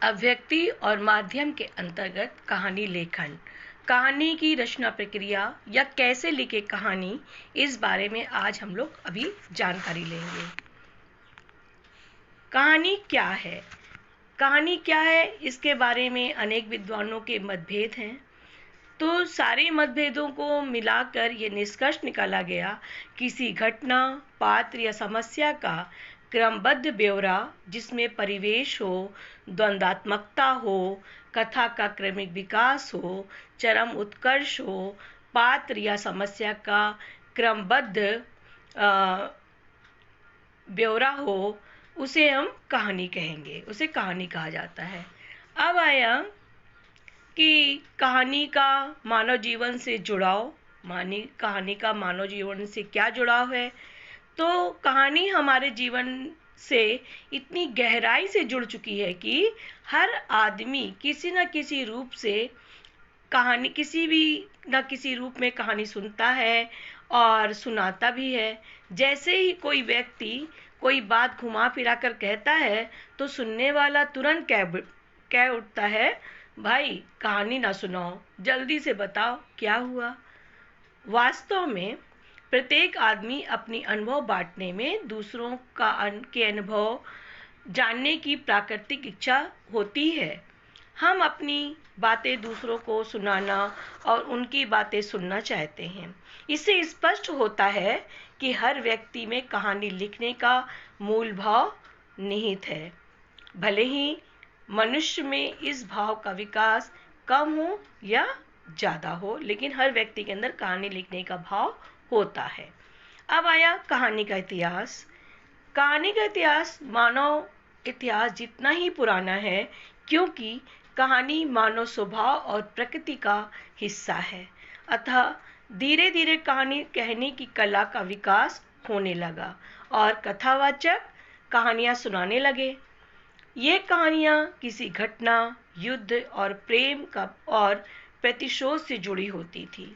अभिव्यक्ति और माध्यम के अंतर्गत कहानी लेखन, कहानी की रचना प्रक्रिया या कैसे लिखे कहानी, इस बारे में आज हम लोग अभी जानकारी लेंगे। कहानी क्या है? कहानी क्या है, इसके बारे में अनेक विद्वानों के मतभेद हैं। तो सारे मतभेदों को मिलाकर ये निष्कर्ष निकाला गया, किसी घटना, पात्र या समस्या का क्रमबद्ध ब्यौरा जिसमें परिवेश हो, द्वंद्वात्मकता हो, कथा का क्रमिक विकास हो, चरम उत्कर्ष हो, पात्र या समस्या का क्रमबद्ध ब्यौरा हो, उसे हम कहानी कहेंगे, उसे कहानी कहा जाता है। अब आया कि कहानी का मानव जीवन से जुड़ाव, कहानी का मानव जीवन से क्या जुड़ाव है। तो कहानी हमारे जीवन से इतनी गहराई से जुड़ चुकी है कि हर आदमी किसी न किसी रूप से कहानी, किसी भी न किसी रूप में कहानी सुनता है और सुनाता भी है। जैसे ही कोई व्यक्ति कोई बात घुमा फिरा कर कहता है तो सुनने वाला तुरंत कह उठता है, भाई कहानी ना सुनाओ, जल्दी से बताओ क्या हुआ। वास्तव में प्रत्येक आदमी अपनी अनुभव बांटने में दूसरों के अनुभव जानने की प्राकृतिक इच्छा होती है। हम अपनी बातें दूसरों को सुनाना और उनकी बातें सुनना चाहते हैं। इससे स्पष्ट होता है कि हर व्यक्ति में कहानी लिखने का मूल भाव निहित है। भले ही मनुष्य में इस भाव का विकास कम हो या ज़्यादा हो, लेकिन हर व्यक्ति के अंदर कहानी लिखने का भाव होता है। अब आया कहानी का इतिहास। कहानी का इतिहास मानव इतिहास जितना ही पुराना है, क्योंकि कहानी मानव स्वभाव और प्रकृति का हिस्सा है। अतः धीरे धीरे कहानी कहने की कला का विकास होने लगा और कथावाचक कहानियाँ सुनाने लगे। ये कहानियाँ किसी घटना, युद्ध और प्रेम का और प्रतिशोध से जुड़ी होती थी।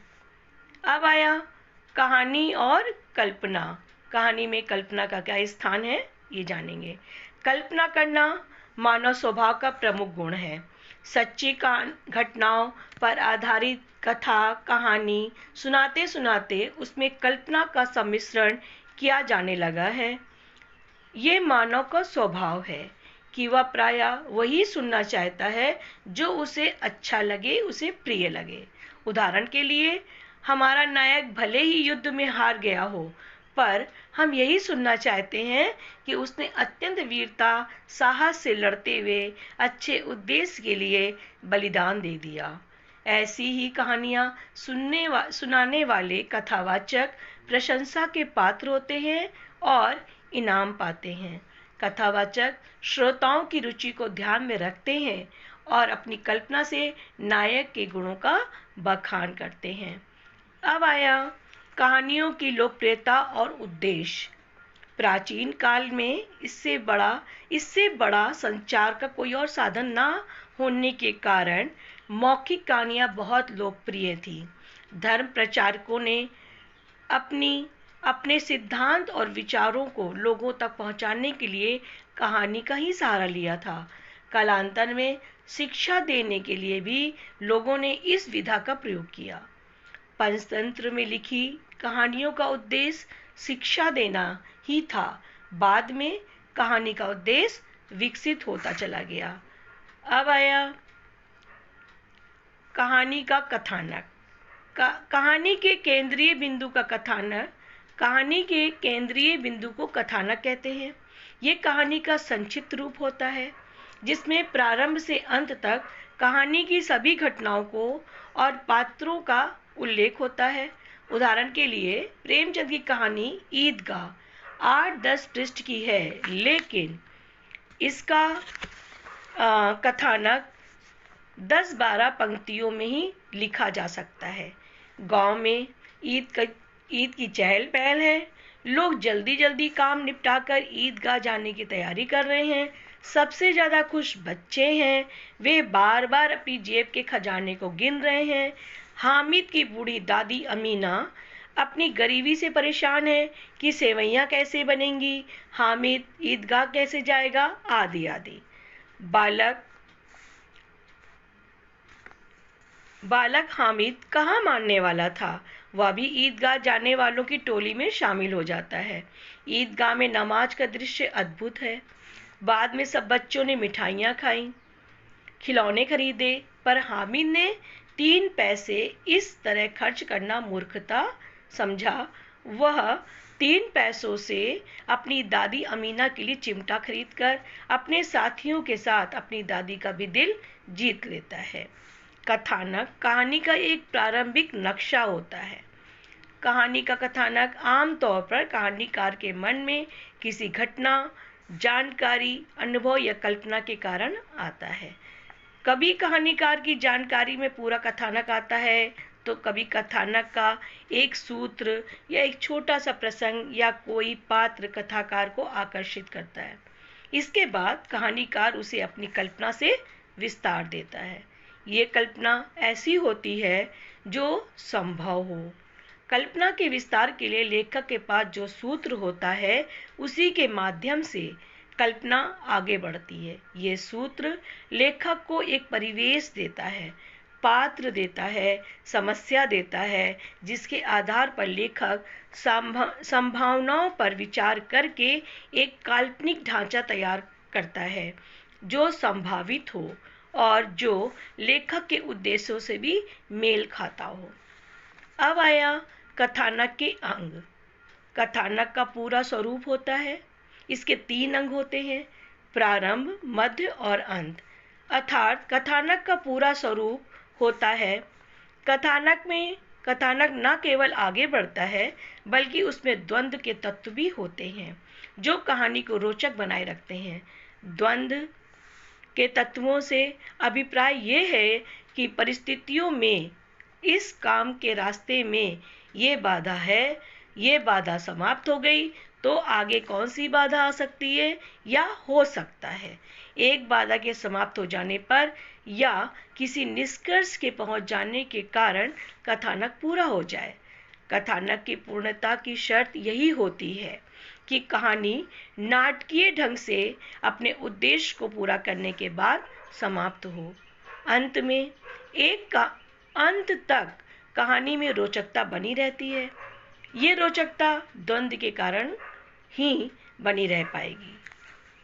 अब आया कहानी और कल्पना। कहानी में कल्पना का क्या स्थान है, ये जानेंगे। कल्पना करना मानव स्वभाव का प्रमुख गुण है। सच्ची घटनाओं पर आधारित कथा, कहानी सुनाते सुनाते उसमें कल्पना का सम्मिश्रण किया जाने लगा है। ये मानव का स्वभाव है कि वह प्रायः वही सुनना चाहता है जो उसे अच्छा लगे, उसे प्रिय लगे। उदाहरण के लिए, हमारा नायक भले ही युद्ध में हार गया हो, पर हम यही सुनना चाहते हैं कि उसने अत्यंत वीरता, साहस से लड़ते हुए अच्छे उद्देश्य के लिए बलिदान दे दिया। ऐसी ही कहानियाँ सुनाने वाले कथावाचक प्रशंसा के पात्र होते हैं और इनाम पाते हैं। कथावाचक श्रोताओं की रुचि को ध्यान में रखते हैं और अपनी कल्पना से नायक के गुणों का बखान करते हैं। अब आया कहानियों की लोकप्रियता और उद्देश्य। प्राचीन काल में इससे बड़ा संचार का कोई और साधन ना होने के कारण मौखिक कहानियाँ बहुत लोकप्रिय थी। धर्म प्रचारकों ने अपने सिद्धांत और विचारों को लोगों तक पहुंचाने के लिए कहानी का ही सहारा लिया था। कालांतर में शिक्षा देने के लिए भी लोगों ने इस विधा का प्रयोग किया। पंचतंत्र में लिखी कहानियों का उद्देश्य शिक्षा देना ही था। बाद में कहानी का उद्देश्य विकसित होता चला गया। अब आया कहानी का कथानक। कहानी के केंद्रीय बिंदु का कथानक। कहानी के केंद्रीय बिंदु को कथानक कहते हैं। ये कहानी का संक्षिप्त रूप होता है जिसमें प्रारंभ से अंत तक कहानी की सभी घटनाओं को और पात्रों का उल्लेख होता है। उदाहरण के लिए, प्रेमचंद की कहानी ईदगाह 8-10 पृष्ठ की है, लेकिन इसका कथानक 10-12 पंक्तियों में ही लिखा जा सकता है। गांव में ईद की चहल पहल है। लोग जल्दी जल्दी काम निपटाकर ईदगाह जाने की तैयारी कर रहे हैं। सबसे ज़्यादा खुश बच्चे हैं। वे बार बार अपनी जेब के खजाने को गिन रहे हैं। हामिद की बूढ़ी दादी अमीना अपनी गरीबी से परेशान है कि सेवैयाँ कैसे बनेंगी, हामिद ईदगाह कैसे जाएगा, आदि आदि। बालक बालक हामिद कहाँ मानने वाला था, वह भी ईदगाह जाने वालों की टोली में शामिल हो जाता है। ईदगाह में नमाज का दृश्य अद्भुत है। बाद में सब बच्चों ने मिठाइयाँ खाईं, खिलौने खरीदे, पर हामिद ने 3 पैसे इस तरह खर्च करना मूर्खता समझा। वह 3 पैसों से अपनी दादी अमीना के लिए चिमटा खरीदकर अपने साथियों के साथ अपनी दादी का भी दिल जीत लेता है। कथानक कहानी का एक प्रारंभिक नक्शा होता है। कहानी का कथानक आमतौर पर कहानीकार के मन में किसी घटना, जानकारी, अनुभव या कल्पना के कारण आता है। कभी कहानीकार की जानकारी में पूरा कथानक आता है, तो कभी कथानक का एक सूत्र या एक छोटा सा प्रसंग या कोई पात्र कथाकार को आकर्षित करता है। इसके बाद कहानीकार उसे अपनी कल्पना से विस्तार देता है। ये कल्पना ऐसी होती है जो संभव हो। कल्पना के विस्तार के लिए लेखक के पास जो सूत्र होता है, उसी के माध्यम से कल्पना आगे बढ़ती है। ये सूत्र लेखक को एक परिवेश देता है, पात्र देता है, समस्या देता है, जिसके आधार पर लेखक संभावनाओं पर विचार करके एक काल्पनिक ढांचा तैयार करता है जो संभावित हो और जो लेखक के उद्देश्यों से भी मेल खाता हो। अब आया कथानक के अंग। कथानक का पूरा स्वरूप होता है। इसके 3 अंग होते हैं, प्रारंभ, मध्य और अंत। अर्थात कथानक का पूरा स्वरूप होता है। कथानक न केवल आगे बढ़ता है, बल्कि उसमें द्वंद्व के तत्व भी होते हैं जो कहानी को रोचक बनाए रखते हैं। द्वंद्व के तत्वों से अभिप्राय ये है कि परिस्थितियों में इस काम के रास्ते में ये बाधा है, ये बाधा समाप्त हो गई तो आगे कौन सी बाधा आ सकती है या हो सकता है। एक बाधा के समाप्त हो जाने पर या किसी निष्कर्ष के पहुंच जाने के कारण कथानक पूरा हो जाए। कथानक की पूर्णता की शर्त यही होती है कि कहानी नाटकीय ढंग से अपने उद्देश्य को पूरा करने के बाद समाप्त हो। अंत में अंत तक कहानी में रोचकता बनी रहती है। ये रोचकता द्वंद्व के कारण ही बनी रह पाएगी।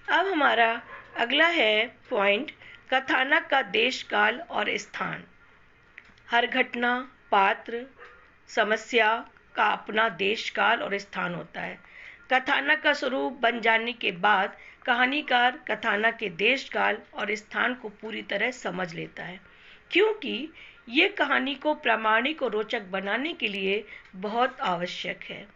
अब हमारा अगला है पॉइंट, कथानक का देश, काल और स्थान। हर घटना, पात्र, समस्या का अपना देश, काल और स्थान होता है। कथानक का स्वरूप बन जाने के बाद कहानीकार कथानक के देश, काल और स्थान को पूरी तरह समझ लेता है, क्योंकि ये कहानी को प्रामाणिक और रोचक बनाने के लिए बहुत आवश्यक है।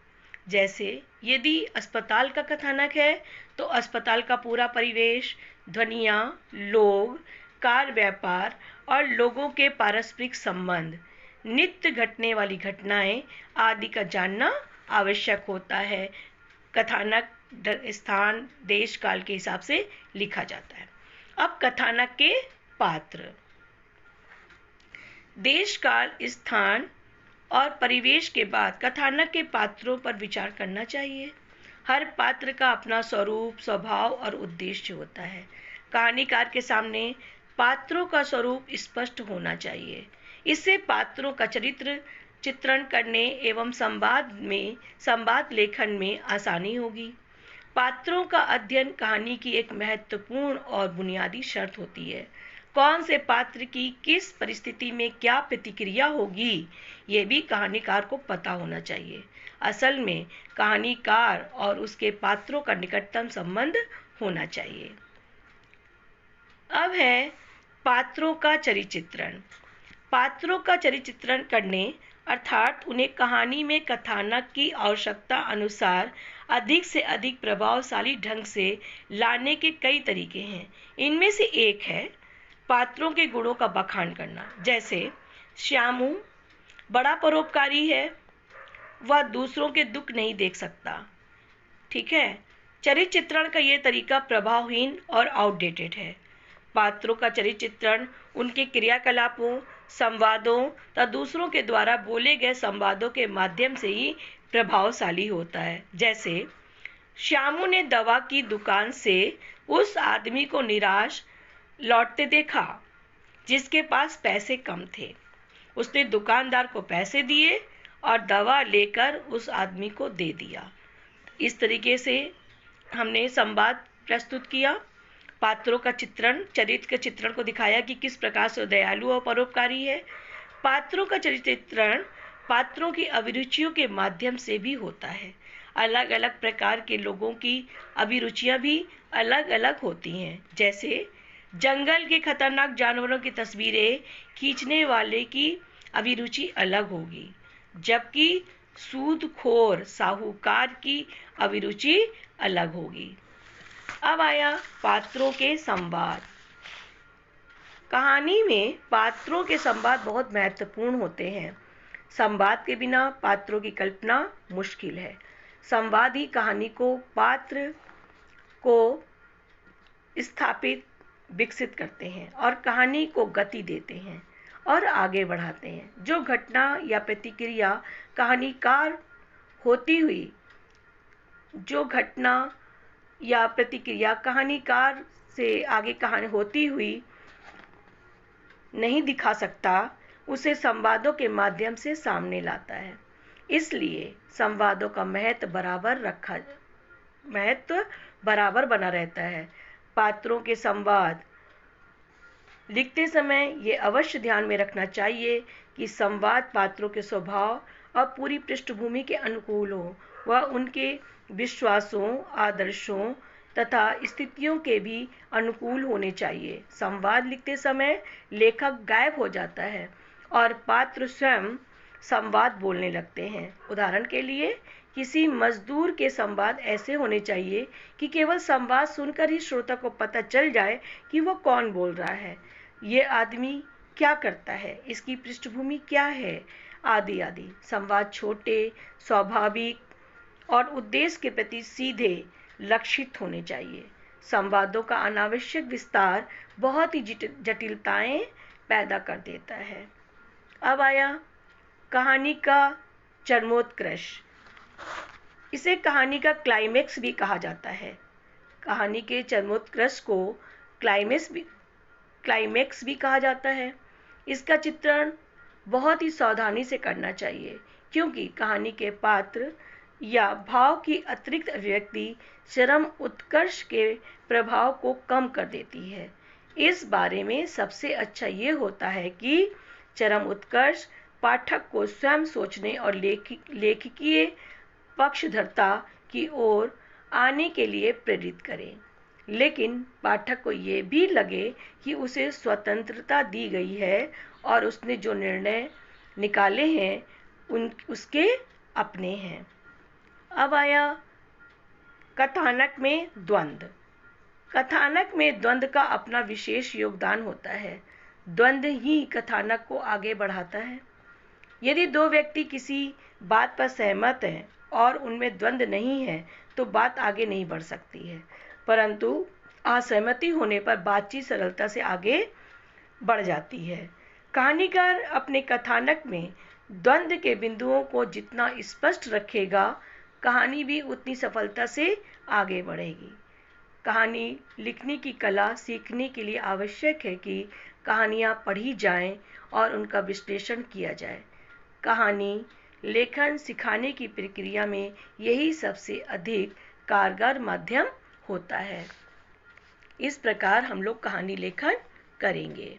जैसे यदि अस्पताल का कथानक है तो अस्पताल का पूरा परिवेश, ध्वनियाँ, लोग, कार व्यापार और लोगों के पारस्परिक संबंध, नित्य घटने वाली घटनाएं आदि का जानना आवश्यक होता है। कथानक स्थान, देश, काल के हिसाब से लिखा जाता है। अब कथानक के पात्र। देश, काल, स्थान और परिवेश के बाद कथानक के पात्रों पर विचार करना चाहिए। हर पात्र का अपना स्वरूप, स्वभाव और उद्देश्य होता है। कहानीकार के सामने पात्रों का स्वरूप स्पष्ट होना चाहिए। इससे पात्रों का चरित्र चित्रण करने एवं संवाद लेखन में आसानी होगी। पात्रों का अध्ययन कहानी की एक महत्वपूर्ण और बुनियादी शर्त होती है। कौन से पात्र की किस परिस्थिति में क्या प्रतिक्रिया होगी, ये भी कहानीकार को पता होना चाहिए। असल में कहानीकार और उसके पात्रों का निकटतम संबंध होना चाहिए। अब है पात्रों का चरित्रचित्रण। पात्रों का चरित्रचित्रण करने अर्थात उन्हें कहानी में कथानक की आवश्यकता अनुसार अधिक से अधिक प्रभावशाली ढंग से लाने के कई तरीके हैं। इनमें से एक है पात्रों के गुणों का बखान करना। जैसे श्यामू बड़ा परोपकारी है, वह दूसरों के दुख नहीं देख सकता। ठीक है, चरित्र चित्रण का ये तरीका प्रभावहीन और आउटडेटेड है। पात्रों का चरित्र चित्रण उनके क्रियाकलापों, संवादों तथा दूसरों के द्वारा बोले गए संवादों के माध्यम से ही प्रभावशाली होता है। जैसे श्यामू ने दवा की दुकान से उस आदमी को निराश लौटते देखा जिसके पास पैसे कम थे। उसने दुकानदार को पैसे दिए और दवा लेकर उस आदमी को दे दिया। इस तरीके से हमने संवाद प्रस्तुत किया, पात्रों का चित्रण, चरित्र के चित्रण को दिखाया कि किस प्रकार से दयालु और परोपकारी है। पात्रों का चरित्र चित्रण पात्रों की अभिरुचियों के माध्यम से भी होता है। अलग अलग प्रकार के लोगों की अभिरुचियां भी अलग अलग होती हैं। जैसे जंगल के खतरनाक जानवरों की तस्वीरें खींचने वाले की अभिरुचि अलग होगी, जबकि सूदखोर साहूकार की अभिरुचि अलग होगी। अब आया पात्रों के संवाद। कहानी में पात्रों के संवाद बहुत महत्वपूर्ण होते हैं। संवाद के बिना पात्रों की कल्पना मुश्किल है। संवाद ही कहानी को पात्र को स्थापित विकसित करते हैं और कहानी को गति देते हैं और आगे बढ़ाते हैं। जो घटना या प्रतिक्रिया कहानीकार होती हुई जो घटना या प्रतिक्रिया कहानीकार से आगे कहानी होती हुई नहीं दिखा सकता, उसे संवादों के माध्यम से सामने लाता है। इसलिए संवादों का महत्व बराबर बना रहता है। पात्रों के संवाद लिखते समय ये अवश्य ध्यान में रखना चाहिए कि संवाद पात्रों के स्वभाव और पूरी पृष्ठभूमि के अनुकूल हो, वह उनके विश्वासों, आदर्शों तथा स्थितियों के भी अनुकूल होने चाहिए। संवाद लिखते समय लेखक गायब हो जाता है और पात्र स्वयं संवाद बोलने लगते हैं। उदाहरण के लिए, किसी मजदूर के संवाद ऐसे होने चाहिए कि केवल संवाद सुनकर ही श्रोता को पता चल जाए कि वो कौन बोल रहा है, ये आदमी क्या करता है, इसकी पृष्ठभूमि क्या है, आदि आदि। संवाद छोटे, स्वाभाविक और उद्देश्य के प्रति सीधे लक्षित होने चाहिए। संवादों का अनावश्यक विस्तार बहुत ही जटिलताएं पैदा कर देता है। अब आया कहानी का चरमोत्कर्ष। इसे कहानी का क्लाइमेक्स भी कहा जाता है। कहानी के चरमोत्कर्ष को क्लाइमेक्स भी कहा जाता है। इसका चित्रण बहुत ही सावधानी से करना चाहिए, क्योंकि कहानी के पात्र या भाव की अतिरिक्त अभिव्यक्ति चरम उत्कर्ष के प्रभाव को कम कर देती है। इस बारे में सबसे अच्छा ये होता है कि चरम उत्कर्ष पाठक को स्वयं सोचने और लेखकीय पक्षधरता की ओर आने के लिए प्रेरित करें, लेकिन पाठक को ये भी लगे कि उसे स्वतंत्रता दी गई है और उसने जो निर्णय निकाले हैं उसके अपने हैं। अब आया कथानक में द्वंद्व। कथानक में द्वंद्व का अपना विशेष योगदान होता है। द्वंद्व ही कथानक को आगे बढ़ाता है। यदि दो व्यक्ति किसी बात पर सहमत हैं और उनमें द्वंद्व नहीं है तो बात आगे नहीं बढ़ सकती है, परंतु असहमति होने पर बातचीत सरलता से आगे बढ़ जाती है। कहानीकार अपने कथानक में द्वंद्व के बिंदुओं को जितना स्पष्ट रखेगा, कहानी भी उतनी सफलता से आगे बढ़ेगी। कहानी लिखने की कला सीखने के लिए आवश्यक है कि कहानियाँ पढ़ी जाएं और उनका विश्लेषण किया जाए। कहानी लेखन सिखाने की प्रक्रिया में यही सबसे अधिक कारगर माध्यम होता है। इस प्रकार हम लोग कहानी लेखन करेंगे।